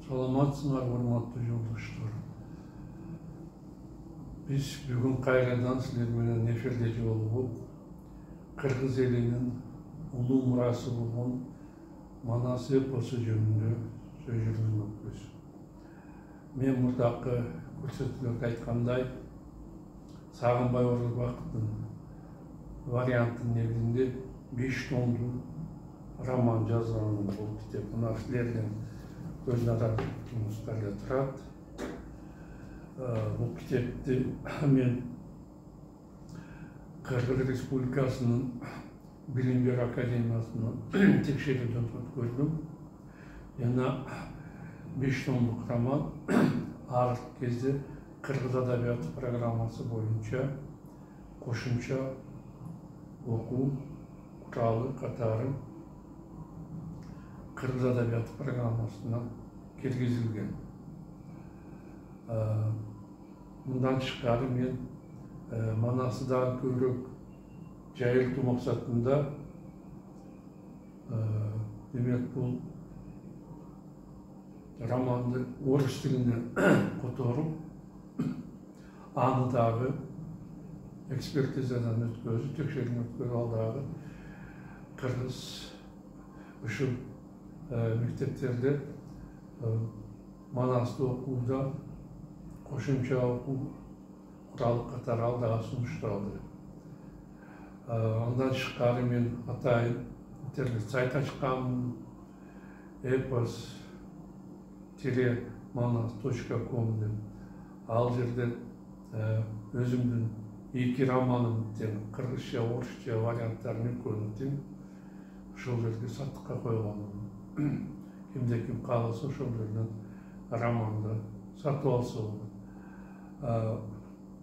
Саламатсыңар, урматтуу жолдоштор. Биз бүгүн кайрадан силер менен эфирде жолугуп, кыргыз элинин улуу мурасы болгон Манас эпосу жөнүндө сөз жүргүзмөкпүз. Мен мурдакы көрсөтүүлөрдө айткандай, Сагынбай Орозбаковдун вариантын негизинде 5 томдуу роман жазган бул китеп. Мына силердин көз назарыңызда турат. Бул китепти мен Кыргыз Республикасынын Билим берүү академиясынын текшерүүдөн өткөрдүм. Жана 5 томдук роман ар кезде кыргыз адабияты программасы боюнча кошумча окуу куралы катары кыргыз адабияты программасына киргизилген. Мындан тышкары мен Манасты дагы көбүрөөк жайылтуу максатында демек бул романды орус тилине которуп, аны дагы экспертизадан өткөзүп, текшерүүдөн өткөрүп, ал дагы кыргыз ушул мектептерде Манасты окууда кошумча окуу куралы катары ал дагы сунушталды. Андан тышкары мен атайын интернет сайт ачканмын, epos-manas.com деп. Ал жерде өзүмдүн 2 романым тең кыргызча, орусча варианттарын экөөнү ошол жерге саттыкка койгонмун. Кимде-ким кааласа ошол жерден романды сатып алса болот.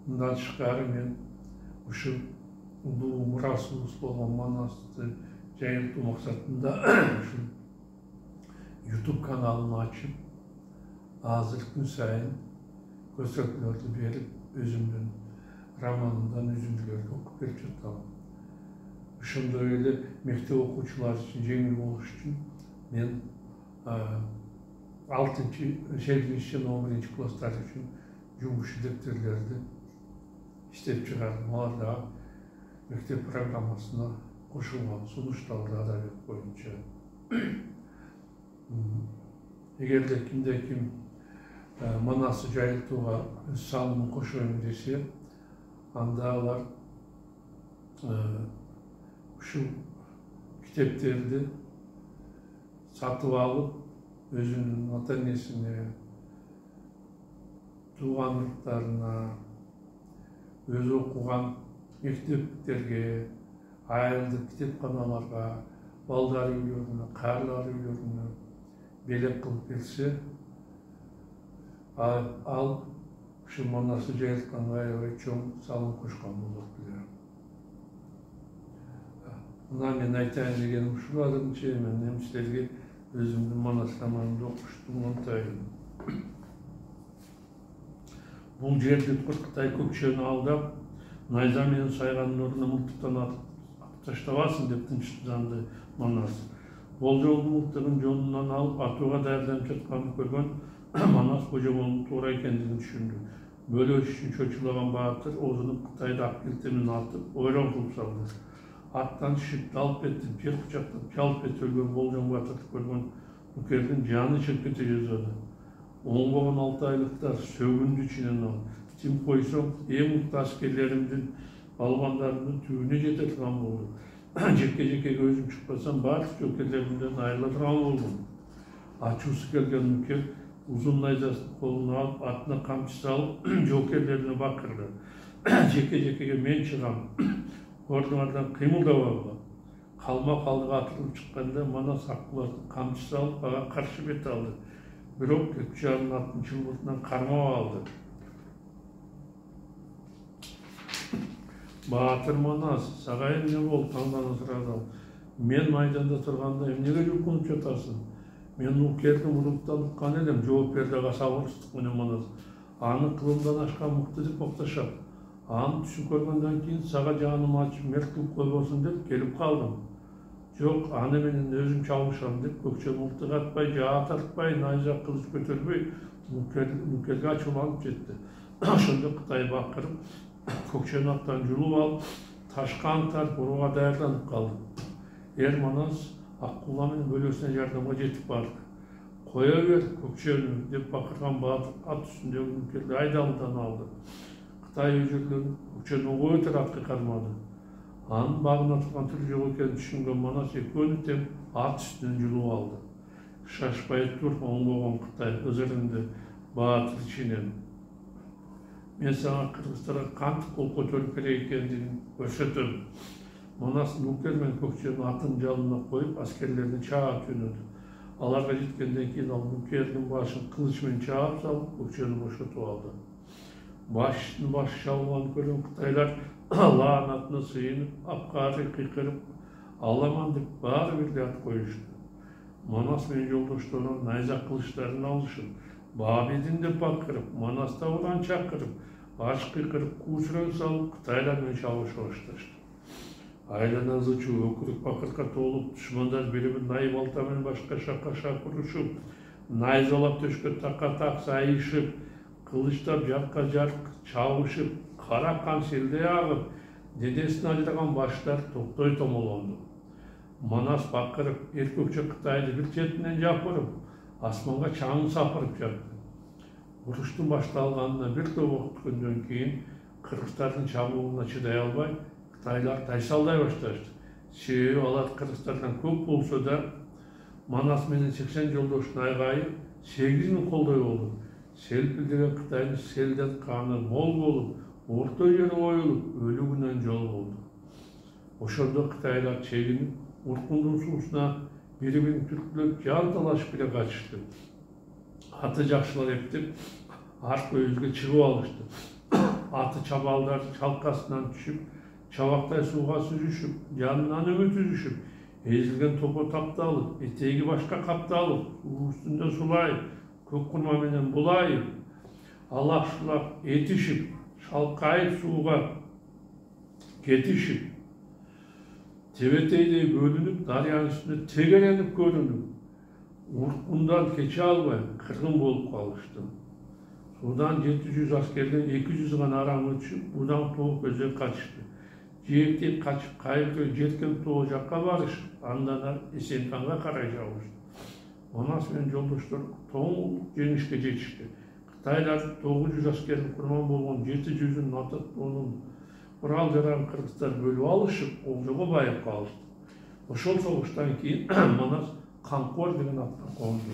Мындан тышкары мен ушул улуу мурасыбыз болгон Манасты жайылтуу максатында ушул YouTube каналын ачып, азыр күн сайын көрсөтүүлөрдү берип, өзүмдүн романымдан үзүндүлөрдү окуп берип жатам. Ошондой эле мектеп окуучулары үчүн жеңил болуш үчүн мен 6-11 класстар үчүн жумуш дептерлерди иштеп чыгардым. Алар дагы мектеп программасына кошулган, сунушталды адабият боюнча. Эгерде кимде-ким Манасты жайылтууга өз салымын кошоюн десе, анда алар ушул китептерди сатып алып, өзүнүн ата-энесине, тууган уруктарына, өзү окуган мектептерге, айылдык китепканаларга, балдар үйлөрүнө, карлар үйлөрүнө белек кылып берсе, ал ушул Манасты жайылтканга аябай чоң салым кошкон болот эле. Мына мен айтайын дегеним ушул азырынча мен силерге өзүмдүн Манас романымды окуштум, монтайын. Бул жерди Кыркытай көкчөнү алдап, найза менен сайганын ордуна мылтыктан атып таштабасын деп тынчсызданды Манас. Болжолдун мылтыгын жонунан алып атууга даярданып жатканын көргөн Манас божомолдун туура экендигин түшүндү. Бөлөш үчүн чочулаган баатыр оозунуп Кытайды ак келте менен атып, ойрон кылып салды. Аттан түшүп, далп этип, жер кучактап, жалп этип өлгөн Болжон баатырды көргөн нукердин жаны чыгып кете жаздады. Оңбогон 6 айлыктар сөгүндү ичинен алып, тим койсоң, эң мыкты аскерлеримдин, балбандарымдын түбүнө жете турган болду. Жеке-жекеге өзүм чыкпасам, баардык жокерлеримден айрыла турган болдум. Ачуусу келген нукер узун найзасын колуна алып, атына камчы салып, жокерлерине бакырды. Жеке-жекеге мен чыгам. Ордуңардан кыймылдабагыла. Калма-калдыга атылып чыкканда Манас аккулатын камчы салып, ага каршы бет алды. Бирок Көкчанын атын чылбыртынан кармап алды. Баатыр Манас, сага эмне болду? Таңдана сурады ал. Мен майданда турганда эмнеге жулкунуп жатасың? Мен нукерди мурунтан уккан элем, жооп берди ага сабырсыздык менен Манас. Аны кылымдан ашкан мыкты деп моктошот. Аны түшүп көргөндөн кийин сага жаным ачып мерт кылып койбосун деп келип калдым. Жок, аны менен өзүм чабышам деп көкчө мылтык атпай, жаа тартпай, найза кылыч көтөрбөй нүкерге ачууланып жетти. Ошондо Кытай бакырып, көкчөнү аттан жулуп алып, ташкан тартып урууга даярданып калды. Манас Аккула менен бөлөсүнө жардамга жетип барды. Кое бер көкчөнү деп бакырган баатыр ат үстүндөгү нүкерди айдалуудан алды. Кытай өжөрлөнүп көкчөнү ого тарапка кармады. Анын багына турган тил жок экенин түшүнгөн Манас экөөнү тең ат үстүнөн жулуп алды. Шашпай тур, оңгогон Кытай ызырынды баатыр ичинен. Мен сага кыргыздарга кантип кол көтөрүп керек экендигин көрсөтөм. Манас нүкер менен көкчөнү атын жалына коюп, аскерлерди чаап жөнөдү. Аларга жеткенден кийин ал нүкердин башын кылыч менен чаап салып, көкчөнү бошотуп алды. Башы чабылганын көргөн Кытайлар лаанатына сыйынып, апкары кыйкырып, аламан деп баары бирдей ат коюшту. Манас менен жолдоштору найза кылычтарын алышып, Бабидин деп бакырып, Манаста уран чакырып, аш кыйкырып, куучуран салып, Кытайлар менен чабышып башташты. Айлана ызычуу, өкүрүк бакырка толуп, душмандар бири-бирин най балта менен башка жакка шапырышып, найзалап төшкө така-так сайышып, кылычтап жарка жарк чабышып, кара кан селдей агып, дедесине ажыраган баштар токтой томолонду. Манас бакырып, эркөкчө Кытайды бир четинен жапырып, асманга чаңын сапырып жатты. Уруштун башталганына бир топ өткөндөн кийин кыргыздардын чабуулуна чыдай албай, Кытайлар тайсалдай башташты. Себеби алар кыргыздардан көп болсо да, Манас менен 80 жолдоштун айгайы 8000 колдой болду. Селпилдеген Кытайдын селден каны мол болуп, орто жери оюлуп, өлүгүнөн жол болду. Ошондо Кытайлар чегинип, Уркундун суусуна бири-бирин түрткүлөп, жан талашып эле качышты. Аты жакшылап эптеп, арт көйүзгө чыгып алышты. Аты чабалдар чалкасынан түшүп, чабактай сууга сүзүшүп, жанынан үмүт үзүшүп, эзилген топо тапталып, этеги башка капталып, суу үстүндө сулайып, көк курма менен булайып, алак-шулак этишип, шалкайып сууга кетишип, тебетейдей бөлүнүп, дарыянын үстүнө тегеренип көрүнүп, уркундан кече албай кыргын болуп калышты. Судан 700 аскерден 200 гана арам өтүшүп, будан тоок өзөк качышты. Жээктей качып, кайры жеткен тоо жакка барышып, андан Эсенканга карай жабышты. Манас менен жолдоштор тоң жеңишке жетишти. Кытайлар 900 аскердин курман болгон 700-ün ататтоонун курал жарагын кыргыздар бөлүп алышып, олжого байып калышты. Ошол согуштан кийин Манас Камкор деген атка конду.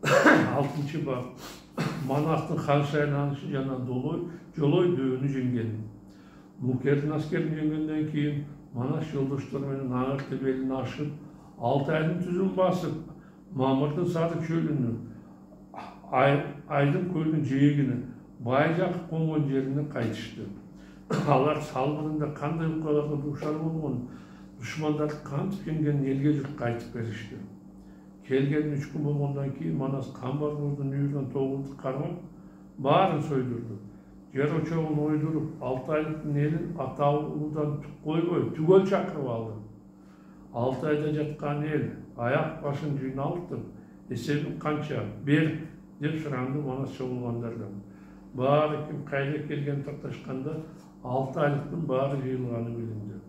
6-бап Манастын хан шайланышы жана Жолой дөөөнү жеңген. Нүкердин аскерин жеңгенден кийин Манас жолдоштор менен Аңыр тебелин ашып, Алтайдын түзүн басып, Мамырдын сары чөлүнү, Айдын көлүнүн жээгине, бай жакы конгон жерине кайтышты. Алар салбырында кандай укугаларга дуушар болгон, душмандарды кантип жеңгенин элге журт кайтып беришти. Келген 3 күн болгондон кийин Манас Камбарбордун үйүргөн тогунду кармап, баарын сойдурду. Жер очогун ойдуруп, Алтайдын элин атаулуудан түк койбой, түгөл чакырып алды. Алтайда жаткан эл аяк башын жыйналтып, эсебин канча бер деп суранды Манас чогулгандардан. Баары ким кайда келген такташканда 6 айлыктын баары жыйылганы билинди.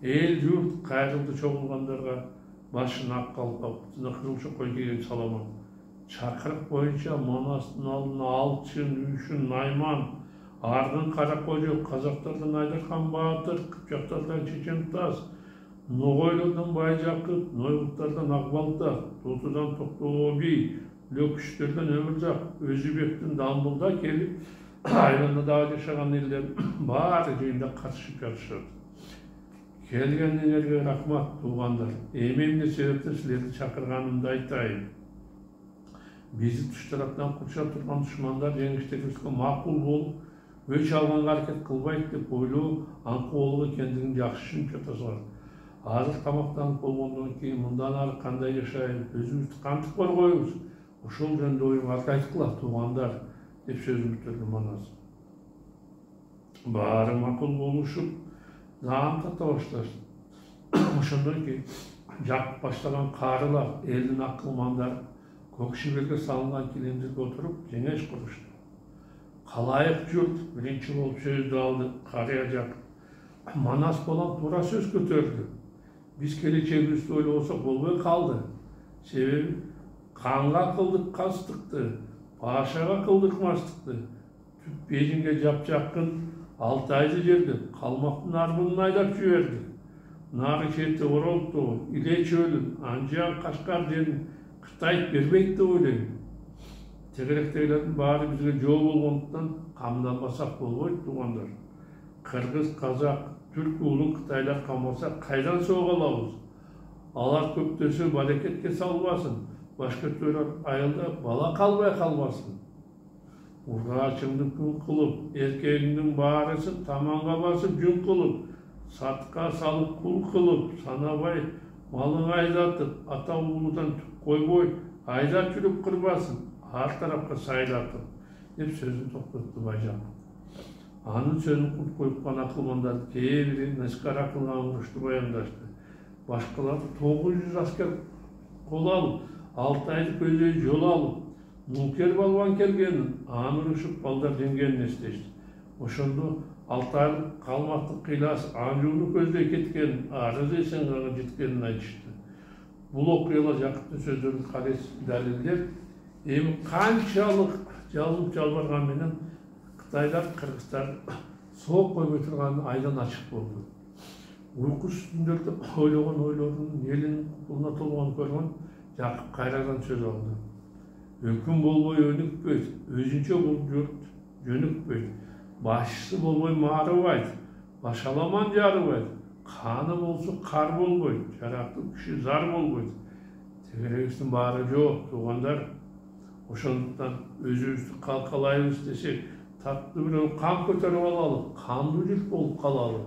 Эл журт кайрылды чогулгандарга, башын ак калпак, бутуна кызыл чокой кийген саламат. Чакырык боюнча Манастын алдына Алчын, Үйшүн, Найман, Ардын Каракожо, казактардан Айдархан Баатыр, Кыпчактардан Чечентас, Ноғойлардан Байжакып, Нойгуттардан Акбалта, Тотудан Токтооби, Лөкүштөрдөн Өмүрзак, Өзүбектин Дамбылда келип, айланада жашаган элдер баары жыйында катышып жатышат. Келгениңерге рахмат, туугандар. Эмне себептен силерди чакырганымды айтайын. Бизи туш тараптан курчап турган душмандар жеңиштегибизге макул болуп, өч алганга аракет кылбайт деп ойлоо аңкоолук экендигин жакшы түшүнүп жатасыздар. Азыр тамактанып болгондон кийин мындан ары кандай жашайбыз, өзүбүздү кантип коргойбуз? Ошол жөнүндө оюңарды айткыла, туугандар, деп сөзүн бүтүрдү Манас. Баары макул болушуп, даам тата башташты. ошондон кийин жакып баштаган каарылар, элдин акылмандар көк шиберге салынган килемдерге отуруп кеңеш курушту. Калайык журт биринчи болуп сөздү алды. Карыя Жакып Манас балам туура сөз көтөрдү. Биз келечегибизди ойлобосок болбой калды. Себеби канга кылдык кастыкты, башага кылдык мастыкты. Түп Бейжиңге жапжакын 6 айды жерди, калмактын арбынын айдап жиберди. Нары чети Оролту, Иле чөлүн, Анжан, Кашкар жерин Кытай бербейт деп ойлойм. Тегеректегилердин баары бизге жол болгондуктан камданбасак болбойт туугандар. Кыргыз, казак, түрк уулун Кытайлар камаса кайдан сого алабыз? Алар көптөсө балекетке салбасын, башкөтөрөр айылда бала калбай калбасын. Ургаачыңды күн кылып, эркегиңдин баарысын таманга басып жүн кылып, сатка салып кул кылып, санабай малың айдатып, ата уулудан түк койбой, айдап жүрүп кырбасын, ар тарапка сайлатып, деп сөзүн токтотту Байжакып. Анын сөзүн курт коюп кан акылмандар кээ бири Нескар акылган урушту баяндашты. Башкалар 900 аскер кол алып, 6 айды көзөй жол алып, Нукер балбан келгенин, аны урушуп балдар жеңгенин эстешти. Ошондо 6 айлык калмактын кыйласы Анжууну көздөй кеткенин, арыз Эсенгага жеткенин айтышты. Бул окуялар Жакыптын сөздөрүн карыз далилдеп, эми канчалык жалынып жалбарган менен Кытайлар Кыргызстан сооп койбой турганын айдан ачык болду. Уйкусуз түндөрдө ойлогон ойлорунун элин кулуна толгонун көргөн Жакып кайрадан сөз алды. Өкүм болбой өнүкпөйт, өзүнчө бул журт жөнүкпөйт. Башчысы болбой маарыбайт, башаламан жарыбайт. Каны болсо кар болбойт, жарактуу киши зар болбойт. Тегерегибиздин баары жок, туугандар. Ошондуктан өзүбүздү калкалайбыз десек, таттуу бирөө кан көтөрүп алалы, кандуу журт болуп калалы.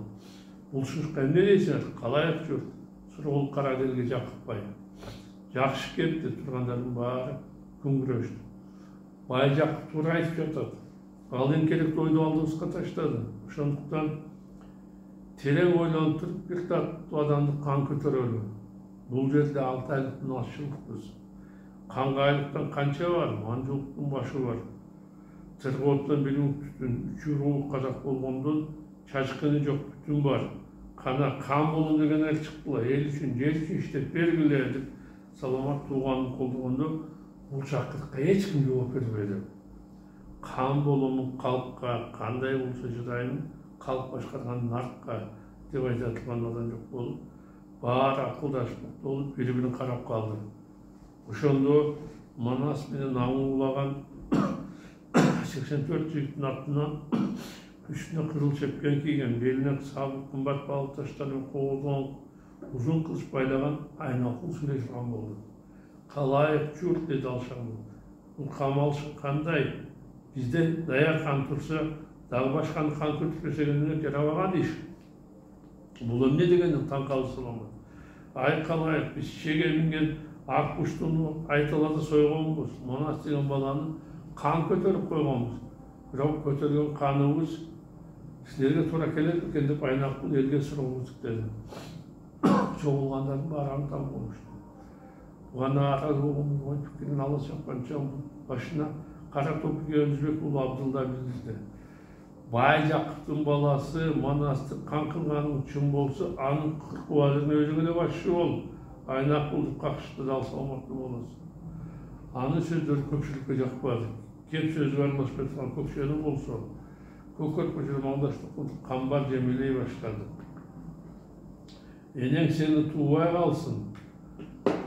Бул шушка эмне дейсиңер? Калайык журт? Сургул кара делге Жакыпбай. Жакшы кетти, тургандардын баары күңгүрөштү. Байжакып туура айтып жатат. Ал эң керектүү ойду алдыбызга таштады. Ошондуктан терең ойлонуп туруп бир таттуу адамды кан көтөрөлү. Бул жерде 6 айлыктын ашчылыкпыз. Кангайлыктан канча бар, манжуулуктун башы бар. Тыргооттон билим бүтүн, 3 руу казак болгондон чачкыны жок бүтүн бар. Кана кан болуу деген эл чыктыла, эл үчүн, жер үчүн иштеп бергиле деп саламат тууганын колдогондо бул чакырыкка эч ким жооп бербеди. Кан болуmun калкка, кандай болсо жыдайын, калк башкарган наркка деп айтылган адам жок болуп, баары акылдашып болуп, бири-бирин карап калды. Ошондо Манас менен аңуулаган 84 жигиттин артынан үстүнө кызыл чепкен кийген, белине сабы кымбат баалы таштармен когулган узун кылыч байлаган Айнакул сүйлөшкөн болду. Калайык журт деди алшаңдуу. Бул камал кандай? Бизде даяр кан турса, дагы башканы кан көтөрбөсөгөнүнө жарабаган иш. Бул эмне дегендин таң калысыламын. Ай калайык, биз чеге минген ак куштуну айталарды сойгонбуз. Манас деген баланы кан көтөрүп койгонбуз. Бирок көтөргөн каныбыз силерге туура келет экен деп Айнакул элге суроо тиктеди. Чогулгандардын баары аң-таң болушту. Буга араз болгондун ой пикирин ала чапканча башына кара топуге Өзбек уулу Абдылда билдирди. Байжакыптын баласы Манасты кан кылганың чын болсо, анын 40 базырын өзүңө эле башчы бол. Айнакулду какшытты да салмактуу баласы. Анын сөздөрү көпчүлүккө жакпады. Кеп сөзгө аралашпай турган көкшөнү болсо, көкөр көчөдө малдаштык кылып камбар жемелей баштады. Энең сени туубай калсын.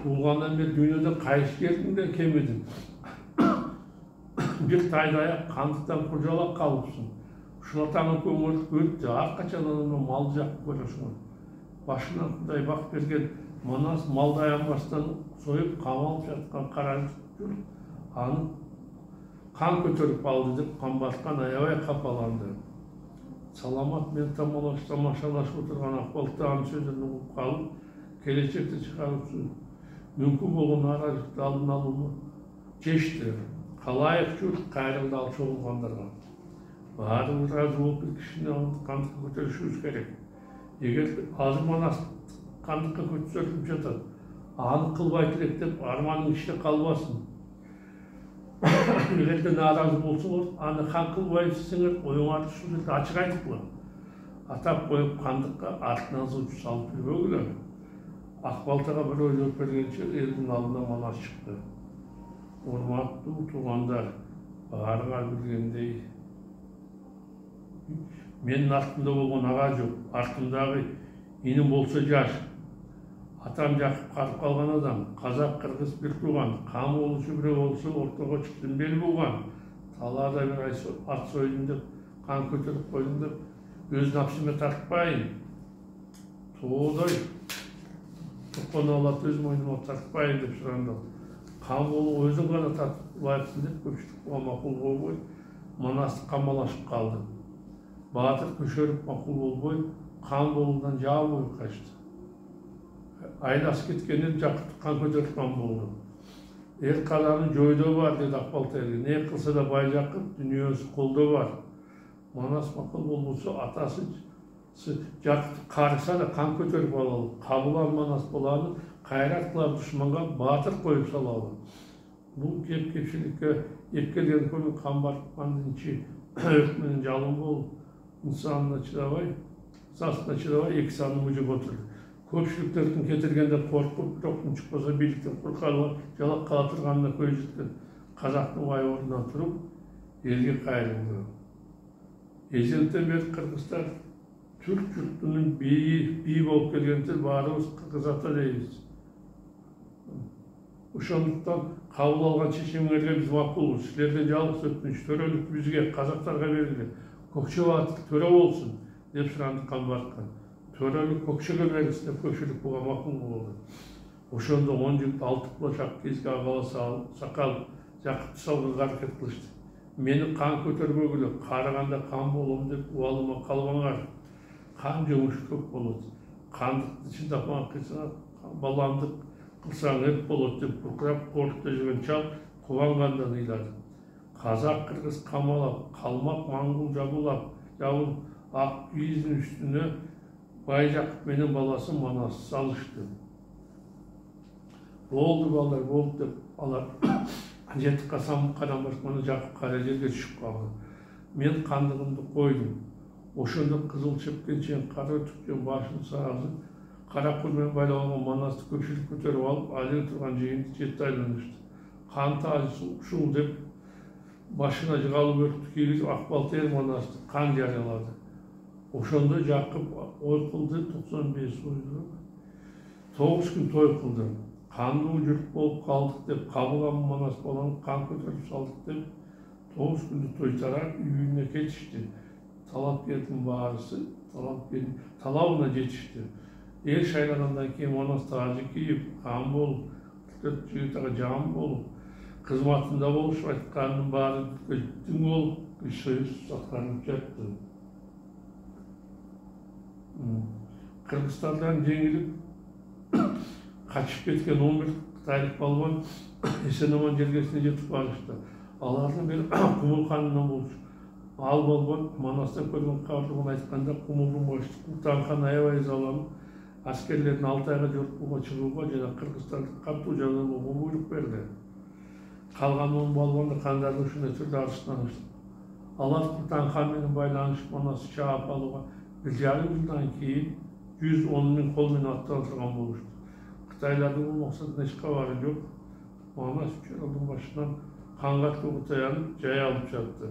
Туулгандан бери дүйнөдө кайсы жердин кемедин. Бир тайды аяк кандыктан куржалап калыпсың. Ушунатаңы көңүл өттү, ар качан адамдан мал жакып көрөсүң. Башынан Кудай бак берген Манас малды аянбастан союп камалып жаткан кара журт аны кан көтөрүп алды деп камбаткан аябай капаланды. Саламат менен тамашалашып отурган акбалыкта анын сөздөрүн угуп калып, келечекте чыгарып мүмкүн болгон аралыкты алдын алууну чечти. Калайык журт кайрылды ал чогулгандарга. Баарыбыз разы болуп бир кишини кантип көтөрүшүбүз керек. Эгер азыр Манас кандыкка көтөрүлүп жатат. Аны кылбайт элек деп арманың иште калбасын. Эгерде нааразы болсоңор, аны хан кылбай десеңер, оюңарды ушул жерде ачык айтыпла. Атап коюп кандыкка артынан сууч салып жүрбөгүлөр. Ак балтага бирөө жооп бергенче элдин алдына Манас чыкты. Урматтуу туугандар, баарыңар билгендей, менин артымда болгон ага жок, артымдагы иним болсо жаш. Атам Жакып карып калган адам, казак, кыргыз бир тууган, кам болушу бирөө болсо ортого чыктым бел буган. Талаада бир ат сойдум деп, кан көтөрүп койдум деп, өз напсыма тартпайын. Тоодой, туккон алат өз мойнума тартпайын деп сурандым. Кам болуу өзүң гана тартып лайыктын деп көпчүлүк буга макул болбой, Манасты камалашып калды. Баатыр Көшөрүп макул болбой, кан болуудан жаабой качты. Айласы кеткенде Жакып кан көтөрүп болду. Эл казанын жойдо бар деди Акбалта элге. Не кылса да бай Жакып дүнүйөсү колдо бар. Манас макул болбосо атасы Жакыпты карыса да кан көтөрүп алалы. Кабыл Манас баланы кайрат кылар душманга баатыр коюп салалы. Бул кепчиликке эпкелген көңүл кан барткандын ичи өрт менен жалын болуп, инсанына чыдабай, сасына чыдабай эки санын мужуп отурду. Көпчүлүктөрдүн кетиргенде коркуп, жоктун чыкпаса бийликтен куркалып, жалак кала турганына көз жеткен казактын бай ордунан туруп, элге кайрылды. Эжелден бери кыргыздар түрк журтунун бийи болуп келгендер баарыбыз кыргыз ата дейбиз. Ошондуктан кабыл алган чечимиңерге биз макулбуз. Силерден жалгыз өтүнүч төрөлүк бизге, казактарга берилген. Көкчө баатыр төрө болсун деп сурандык калбарткан. Төрөлүк көкчөгө берилсин деп көпчүлүк буга макул болду. Ошондо 10 жигит алты кулачак кезге агала сакал Жакыпты салганга аракет кылышты. Мени кан көтөрбөгүлө, карыганда кан болом деп убалыма калбаңар. Кан жумуш көп болот. Кандыкты чындап кылсаң, баламдык кылсаң эп болот деп буркурап кортто жүргөн чал кубангандан ыйлады. Казак, кыргыз камалап, калмак, маңгул жабылап, ак кийиздин үстүнө бай Жакып менен баласы Манас салышты. Болду балдар, болду деп алар жети касам кадам басканда Жакып кара жерге түшүп калды. Мен кандыгымды койдум. Ошондо кызыл чепкенчен кара түккен башын саазып, кара курмен байлап алган Манасты көпчүлүк көтөрүп алып, али турган жыйынды четти айланышты. Кан таажы ушул деп башына жыгалып өрттү кийгизип Акбалта эл Манасты кан жарыялады. Ошондо Жакып ой кылды, 95 ойду. 9 күн той кылды. Кандуу журт болуп калдык деп, кабылган Манас баланы кан көтөрүп салдык деп, 9 күндү той тарап үйүнө кетишти. Талапкердин баарысы талабына жетишти. Эл шайлагандан кийин Манас таажы кийип, кан болуп, 4 жигитага жан болуп, кызматында болуп, айтканынын баары бүткөчтүң болуп, союз аткарып жатты. Кыргызстандан жеңилип качып кеткен 11 кытайлык балбан Эсен-Аман жергесине жетип барышты. Алардын бири Кумулханынан болчу. Ал балбан Манастан көргөн кабардыгын айтканда Кумулдун башчысы Култанхан аябай ызаланып, аскерлердин 6 айга жортууга чыгууга жана Кыргызстанды катуу жазалоого буйрук берди. Калган 10 балбанды кандарды ушундай түрдө арыштанышты. Алар Култанхан менен байланышып Манасты чаап алууга 1,5 жылдан кийин 110 000 кол менен аттандырган болушту. Кытайлардын бул максатына эч кабары жок. Манас 3 жылдын башынан канга таянып жай алып жатты.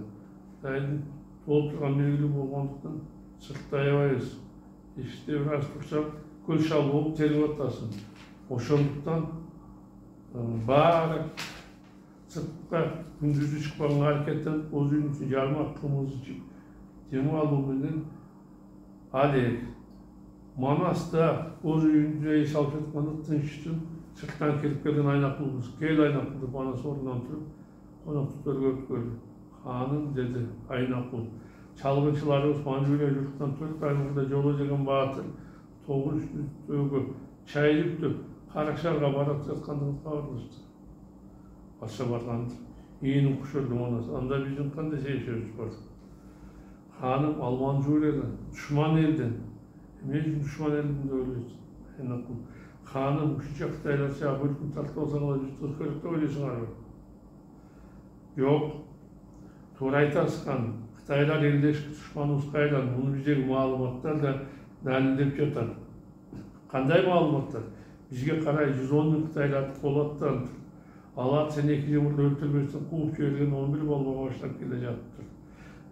Кытайдын толтурган мезгили болгондуктан сыртта аябайбыз. Эшикте бир аз турсак көл шал болуп терип атасың. Ошондуктан баары сыртка күндүзү чыкпаганга аракеттенип, өз үйүнүн жармак кымызы ичип дем алуу менен алек. Манаста өз үйүндө эс алып жатканда тынчтын сырттан келип келген Айнакулбуз. Кел Айнакул деп Манас ордунан туруп, конокто төргөп көрдү. Ханым деди Айнакул. Чалгынчыларыбыз Манжурия журттан 4 ай мурда жоло жеген баатыр 9 түтөөгө чай деп Каракшарга барып жаткандыгын кабарлашты. Башка барганды ийинин кушурду Манас. Анда биздин кандай сейшебиз бар? Ханым ал Манжуриядан, душман элден. Эмне үчүн душман элдин деп ойлойсуң? Enakul. Hanım uçacak Kıtaylarsa ya bölükün tartı olsanlar biz Türkörük'te oynuyorsun abi. Yok. Turaytas kan. Kıtaylar eldeş düşmanı Uskaylar. Bunu bizdeki malumatlar da dalilip yatar. Kanday malumatlar? Bizge karay 110 bin Kıtaylar kolattan alat sene 2 yılda öldürmesinden kuğup çöylüğün 11 balma başlap gelecektir.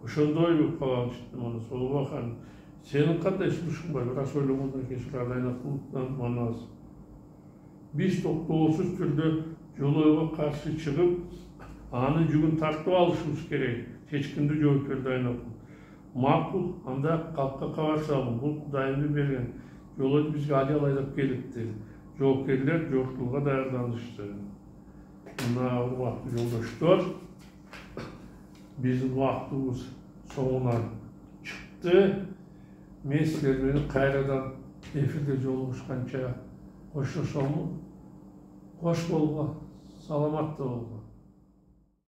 Oşonda oyup kalan çıktım onu. Solu bakan. Senin kadar suçun var. Biraz öyle bundan keşirlerden aklımdan manaz. Biz doğusuz türlü yolu karşı çıkıp anın cügün tartıp alışımız gerek. Seçkindi cevapları dayanaklı. Makul, anda kalkka kavarsa alın. Bu kudayını bergen. Yolu bizge ali alaydap gelipti. Cevaplarlar cevaplığa dayardanıştı. Buna vakti yoldaşlar. Bizim vaktimiz sonundan çıktı. Mesler beni kayradan efirde yolmuşkança hoşlaşalım. Hoş bolga, salamat da bolga.